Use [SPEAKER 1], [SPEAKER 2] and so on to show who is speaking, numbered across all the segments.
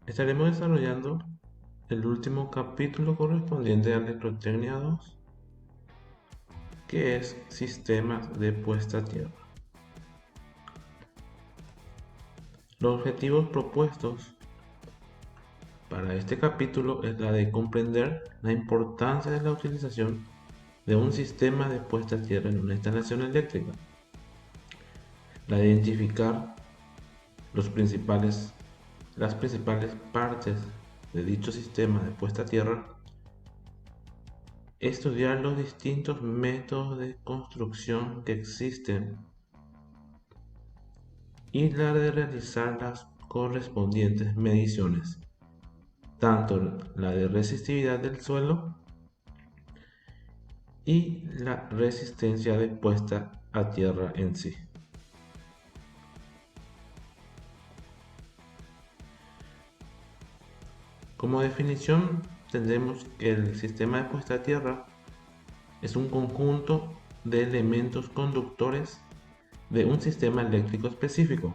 [SPEAKER 1] Estaremos desarrollando el último capítulo correspondiente a Electrotecnia 2, que es Sistemas de puesta a tierra. Los objetivos propuestos para este capítulo es la de comprender la importancia de la utilización de un sistema de puesta a tierra en una instalación eléctrica, la de identificar las principales partes de dicho sistema de puesta a tierra, estudiar los distintos métodos de construcción que existen y la de realizar las correspondientes mediciones, tanto la de resistividad del suelo y la resistencia de puesta a tierra en sí. Como definición, tendremos que el sistema de puesta a tierra es un conjunto de elementos conductores de un sistema eléctrico específico.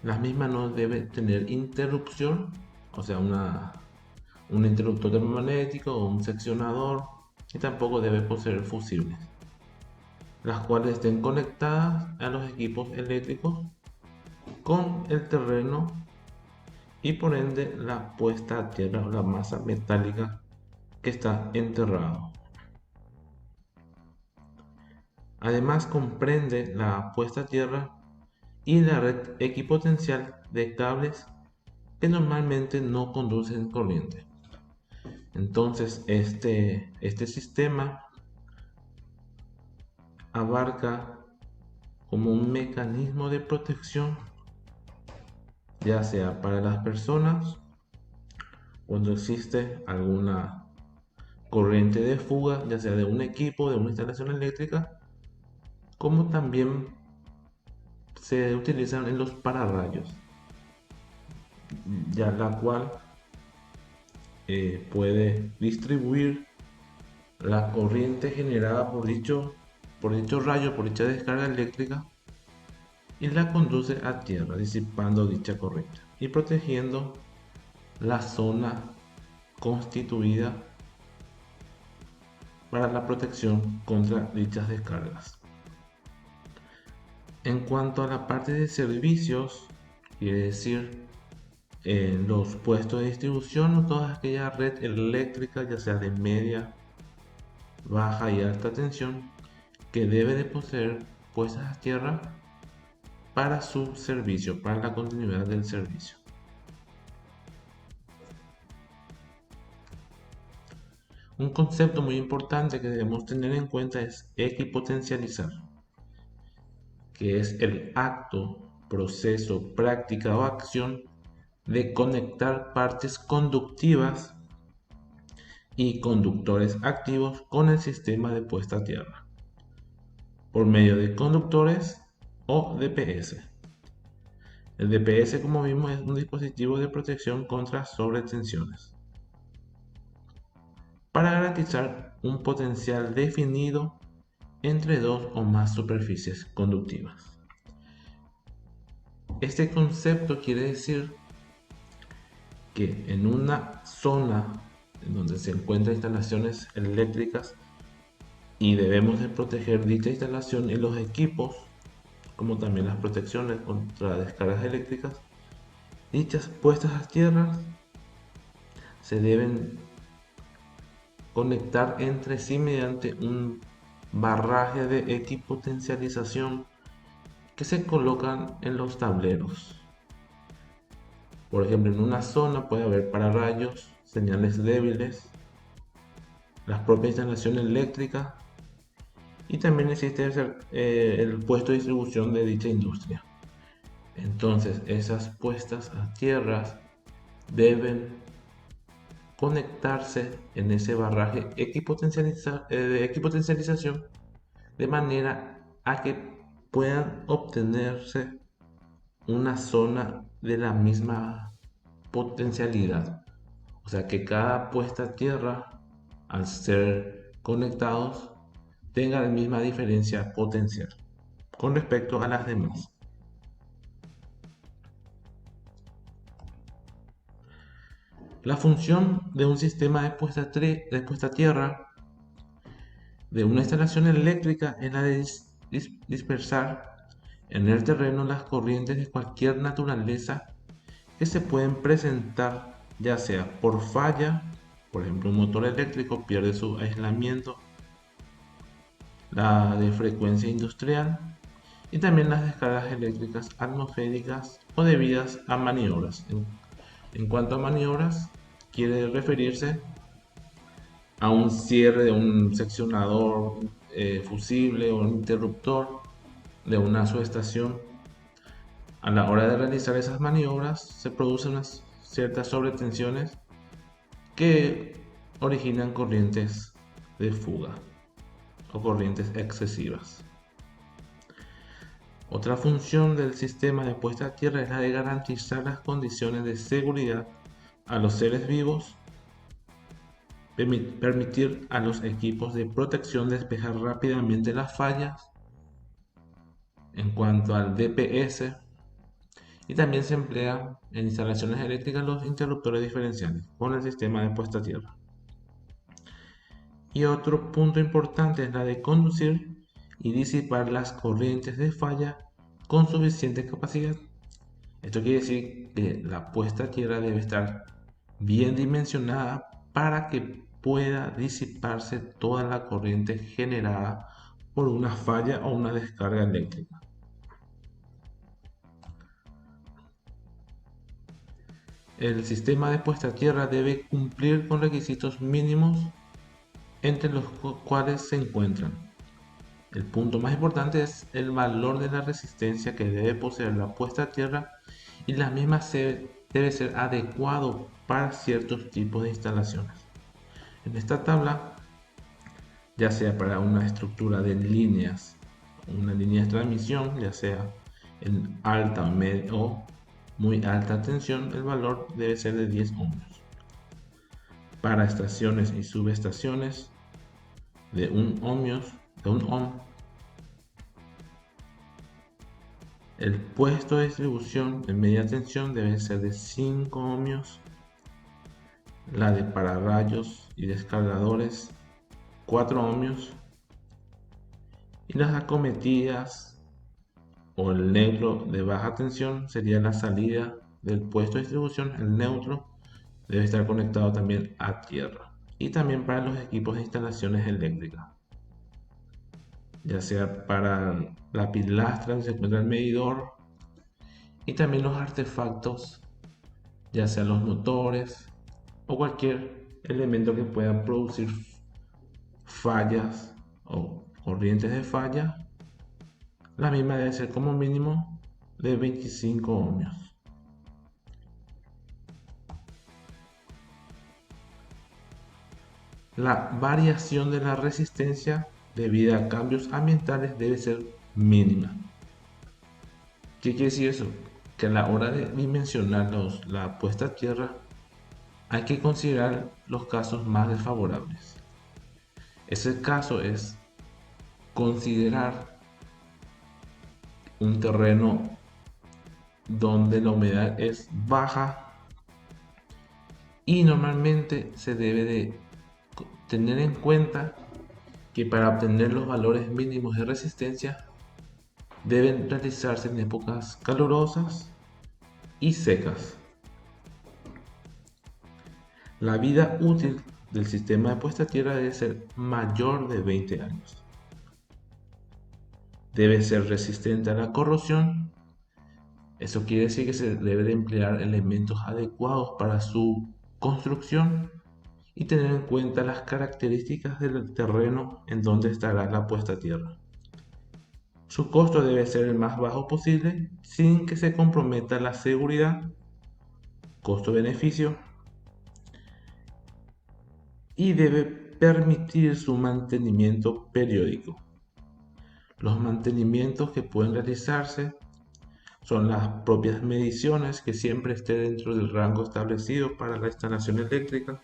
[SPEAKER 1] La misma no debe tener interrupción, o sea, un interruptor termomagnético o un seccionador, y tampoco debe poseer fusibles, las cuales estén conectadas a los equipos eléctricos con el terreno y por ende la puesta a tierra o la masa metálica que está enterrado. Además comprende la puesta a tierra y la red equipotencial de cables que normalmente no conducen corriente. Entonces este sistema abarca como un mecanismo de protección, ya sea para las personas cuando existe alguna corriente de fuga, ya sea de un equipo, de una instalación eléctrica, como también se utilizan en los pararrayos, ya la cual puede distribuir la corriente generada por dicho rayo, por dicha descarga eléctrica, y la conduce a tierra, disipando dicha corriente y protegiendo la zona constituida para la protección contra dichas descargas. En cuanto a la parte de servicios, quiere decir los puestos de distribución o toda aquella red eléctrica, ya sea de media, baja y alta tensión, que debe de poseer puestas a tierra para su servicio, para la continuidad del servicio. Un concepto muy importante que debemos tener en cuenta es equipotencializar, que es el acto, proceso, práctica o acción de conectar partes conductivas y conductores activos con el sistema de puesta a tierra, por medio de conductores o DPS. El DPS, como vimos, es un dispositivo de protección contra sobretensiones, para garantizar un potencial definido entre dos o más superficies conductivas. Este concepto quiere decir que en una zona en donde se encuentran instalaciones eléctricas y debemos de proteger dicha instalación y los equipos, como también las protecciones contra descargas eléctricas, dichas puestas a tierra se deben conectar entre sí mediante un barraje de equipotencialización que se colocan en los tableros. Por ejemplo, en una zona puede haber pararrayos, señales débiles, las propias instalaciones eléctricas, y también existe el puesto de distribución de dicha industria. Entonces, esas puestas a tierras deben conectarse en ese barraje de equipotencialización, de manera a que puedan obtenerse una zona de la misma potencialidad. O sea, que cada puesta a tierra, al ser conectados, tenga la misma diferencia potencial con respecto a las demás. La función de un sistema de puesta a tierra de una instalación eléctrica es la de dispersar en el terreno las corrientes de cualquier naturaleza que se pueden presentar, ya sea por falla, por ejemplo un motor eléctrico pierde su aislamiento, la de frecuencia industrial y también las descargas eléctricas atmosféricas o debidas a maniobras. En cuanto a maniobras, quiere referirse a un cierre de un seccionador, fusible o un interruptor de una subestación. A la hora de realizar esas maniobras se producen unas ciertas sobretensiones que originan corrientes de fuga o corrientes excesivas. Otra función del sistema de puesta a tierra es la de garantizar las condiciones de seguridad a los seres vivos, permitir a los equipos de protección despejar rápidamente las fallas en cuanto al DPS, y también se emplea en instalaciones eléctricas los interruptores diferenciales con el sistema de puesta a tierra. Y otro punto importante es la de conducir y disipar las corrientes de falla con suficiente capacidad. Esto quiere decir que la puesta a tierra debe estar bien dimensionada para que pueda disiparse toda la corriente generada por una falla o una descarga eléctrica. El sistema de puesta a tierra debe cumplir con requisitos mínimos entre los cuales se encuentran. El punto más importante es el valor de la resistencia que debe poseer la puesta a tierra, y la misma debe ser adecuado para ciertos tipos de instalaciones. En esta tabla, ya sea para una estructura de líneas, una línea de transmisión, ya sea en alta o media o muy alta tensión, el valor debe ser de 10 ohmios. Para estaciones y subestaciones, de 1 ohm. El puesto de distribución de media tensión debe ser de 5 ohmios. La de pararrayos y descargadores, 4 ohmios. Y las acometidas o el neutro de baja tensión sería la salida del puesto de distribución. El neutro debe estar conectado también a tierra. Y también para los equipos de instalaciones eléctricas, ya sea para la pilastra donde se encuentra el medidor, y también los artefactos, ya sean los motores o cualquier elemento que pueda producir fallas o corrientes de falla. La misma debe ser como mínimo de 25 ohmios. La variación de la resistencia debido a cambios ambientales debe ser mínima. ¿Qué quiere decir eso? Que a la hora de dimensionar la puesta a tierra hay que considerar los casos más desfavorables. Ese caso es considerar un terreno donde la humedad es baja, y normalmente se debe de tener en cuenta que para obtener los valores mínimos de resistencia deben realizarse en épocas calurosas y secas. La vida útil del sistema de puesta a tierra debe ser mayor de 20 años. Debe ser resistente a la corrosión. Eso quiere decir que se debe de emplear elementos adecuados para su construcción y tener en cuenta las características del terreno en donde estará la puesta a tierra. Su costo debe ser el más bajo posible sin que se comprometa la seguridad, costo-beneficio, y debe permitir su mantenimiento periódico. Los mantenimientos que pueden realizarse son las propias mediciones, que siempre esté dentro del rango establecido para la instalación eléctrica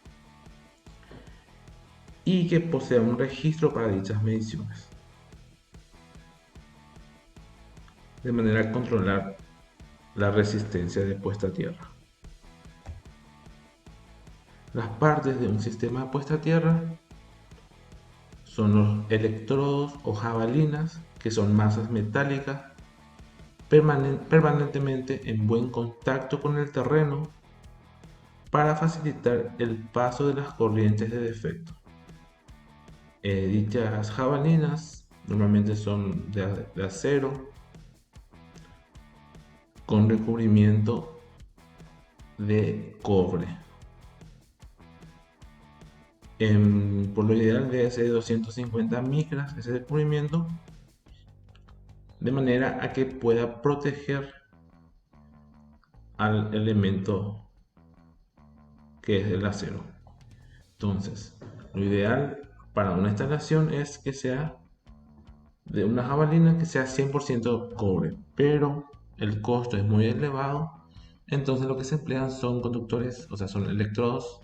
[SPEAKER 1] y que posea un registro para dichas mediciones, de manera a controlar la resistencia de puesta a tierra. Las partes de un sistema de puesta a tierra son los electrodos o jabalinas, que son masas metálicas permanentemente en buen contacto con el terreno para facilitar el paso de las corrientes de defecto. Dichas jabalinas normalmente son de acero con recubrimiento de cobre. Por lo ideal debe ser de 250 micras ese recubrimiento, de manera a que pueda proteger al elemento que es el acero. Entonces, lo ideal para una instalación es que sea de una jabalina que sea 100% cobre, pero el costo es muy elevado, entonces lo que se emplean son conductores, o sea, son electrodos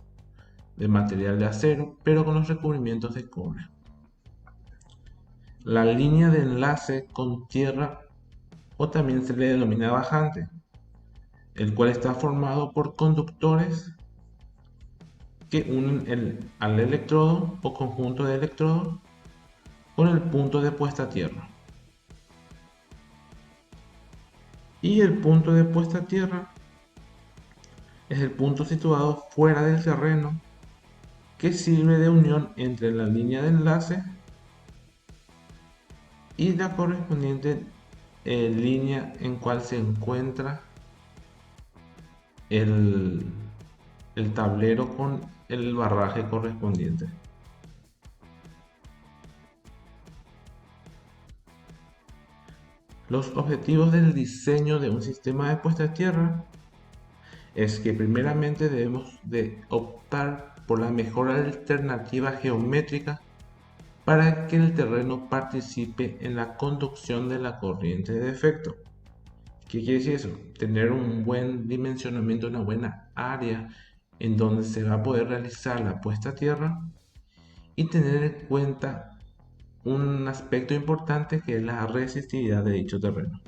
[SPEAKER 1] de material de acero, pero con los recubrimientos de cobre. La línea de enlace con tierra, o también se le denomina bajante, el cual está formado por conductores que unen al electrodo o conjunto de electrodos con el punto de puesta a tierra. Y el punto de puesta a tierra es el punto situado fuera del terreno que sirve de unión entre la línea de enlace y la correspondiente línea en cual se encuentra el tablero con el barraje correspondiente. Los objetivos del diseño de un sistema de puesta a tierra es que primeramente debemos de optar por la mejor alternativa geométrica para que el terreno participe en la conducción de la corriente de efecto. ¿Qué quiere decir eso? Tener un buen dimensionamiento, una buena área en donde se va a poder realizar la puesta a tierra y tener en cuenta un aspecto importante que es la resistividad de dicho terreno.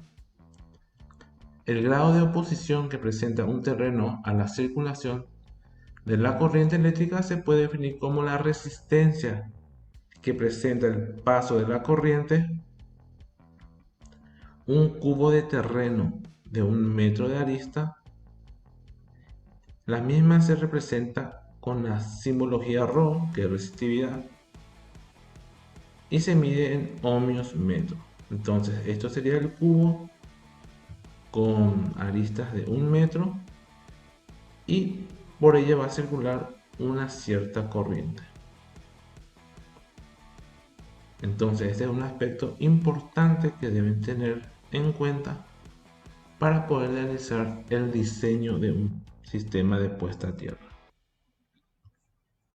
[SPEAKER 1] El grado de oposición que presenta un terreno a la circulación de la corriente eléctrica se puede definir como la resistencia que presenta el paso de la corriente. Un cubo de terreno de 1 metro de arista, la misma se representa con la simbología ρ, que es resistividad, y se mide en ohmios metro. Entonces esto sería el cubo con aristas de 1 metro y por ella va a circular una cierta corriente. Entonces este es un aspecto importante que deben tener en cuenta para poder realizar el diseño de un sistema de puesta a tierra.